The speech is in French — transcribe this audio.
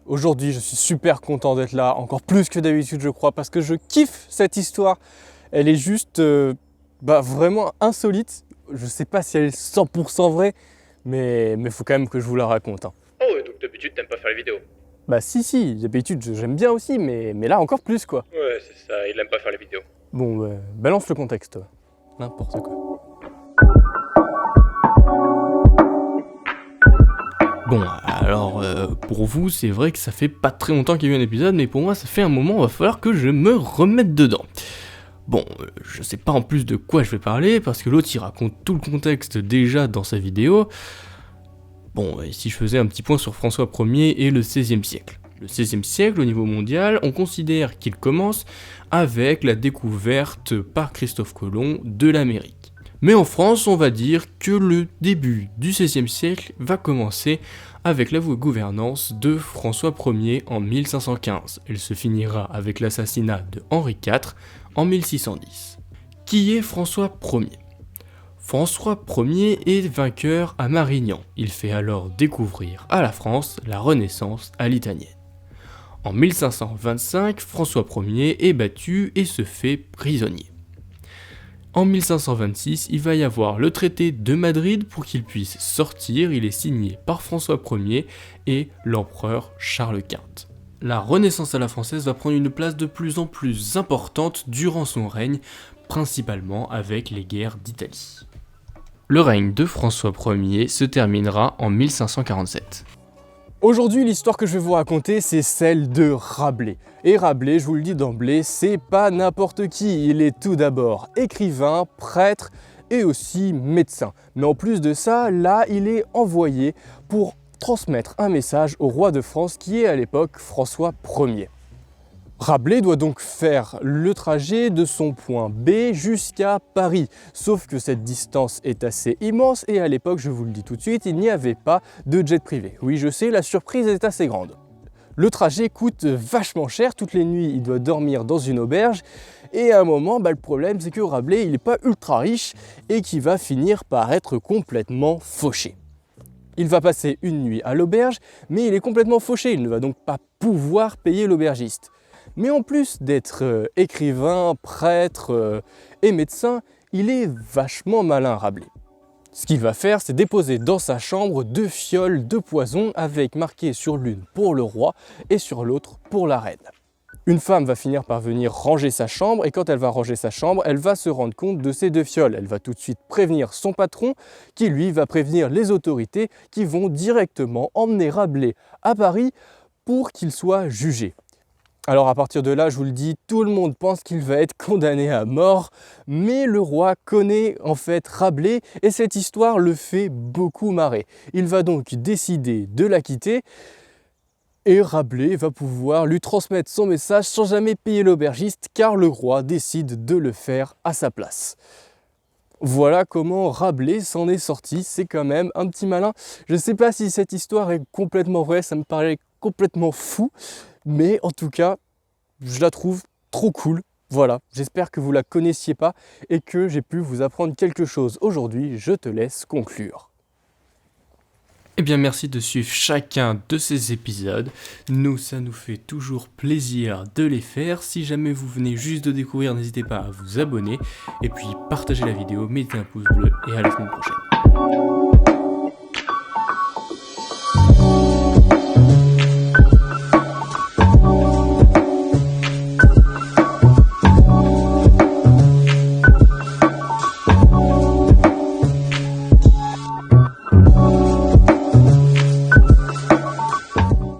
Aujourd'hui, je suis super content d'être là, encore plus que d'habitude je crois, parce que je kiffe cette histoire. Elle est juste vraiment insolite. Je sais pas si elle est 100% vraie, mais faut quand même que je vous la raconte. Oh, donc d'habitude t'aimes pas faire les vidéos. Bah si, d'habitude j'aime bien aussi, mais là encore plus quoi. Ouais, c'est ça, il aime pas faire les vidéos. Bon, balance le contexte, toi. N'importe quoi. Bon, alors pour vous, c'est vrai que ça fait pas très longtemps qu'il y a eu un épisode, mais pour moi, ça fait un moment, va falloir que je me remette dedans. Bon, je sais pas en plus de quoi je vais parler, parce que l'autre il raconte tout le contexte déjà dans sa vidéo. Bon, et si je faisais un petit point sur François Ier et le XVIe siècle. Le XVIe siècle, au niveau mondial, on considère qu'il commence avec la découverte par Christophe Colomb de l'Amérique. Mais en France, on va dire que le début du XVIe siècle va commencer avec la gouvernance de François Ier en 1515. Elle se finira avec l'assassinat de Henri IV en 1610. Qui est François Ier ? François Ier est vainqueur à Marignan. Il fait alors découvrir à la France la Renaissance à l'italienne. En 1525, François Ier est battu et se fait prisonnier. En 1526, il va y avoir le traité de Madrid pour qu'il puisse sortir. Il est signé par François Ier et l'empereur Charles V. La Renaissance à la française va prendre une place de plus en plus importante durant son règne, principalement avec les guerres d'Italie. Le règne de François Ier se terminera en 1547. Aujourd'hui, l'histoire que je vais vous raconter, c'est celle de Rabelais. Et Rabelais, je vous le dis d'emblée, c'est pas n'importe qui. Il est tout d'abord écrivain, prêtre et aussi médecin. Mais en plus de ça, là, il est envoyé pour transmettre un message au roi de France qui est à l'époque François Ier. Rabelais doit donc faire le trajet de son point B jusqu'à Paris, sauf que cette distance est assez immense et à l'époque, je vous le dis tout de suite, il n'y avait pas de jet privé. Oui, je sais, la surprise est assez grande. Le trajet coûte vachement cher, toutes les nuits il doit dormir dans une auberge et à un moment, le problème c'est que Rabelais il n'est pas ultra riche et qu'il va finir par être complètement fauché. Il va passer une nuit à l'auberge, mais il est complètement fauché, il ne va donc pas pouvoir payer l'aubergiste. Mais en plus d'être écrivain, prêtre et médecin, il est vachement malin Rabelais. Ce qu'il va faire, c'est déposer dans sa chambre 2 fioles de poison avec marqué sur l'une pour le roi et sur l'autre pour la reine. Une femme va finir par venir ranger sa chambre et quand elle va ranger sa chambre, elle va se rendre compte de ces 2 fioles. Elle va tout de suite prévenir son patron qui lui va prévenir les autorités qui vont directement emmener Rabelais à Paris pour qu'il soit jugé. Alors à partir de là, je vous le dis, tout le monde pense qu'il va être condamné à mort, mais le roi connaît en fait Rabelais et cette histoire le fait beaucoup marrer. Il va donc décider de l'acquitter et Rabelais va pouvoir lui transmettre son message sans jamais payer l'aubergiste car le roi décide de le faire à sa place. Voilà comment Rabelais s'en est sorti, c'est quand même un petit malin. Je ne sais pas si cette histoire est complètement vraie, ça me paraît complètement fou, mais en tout cas, je la trouve trop cool. Voilà, j'espère que vous la connaissiez pas et que j'ai pu vous apprendre quelque chose aujourd'hui. Je te laisse conclure. Eh bien merci de suivre chacun de ces épisodes. Nous, ça nous fait toujours plaisir de les faire. Si jamais vous venez juste de découvrir, n'hésitez pas à vous abonner. Et puis partagez la vidéo, mettez un pouce bleu et à la semaine prochaine.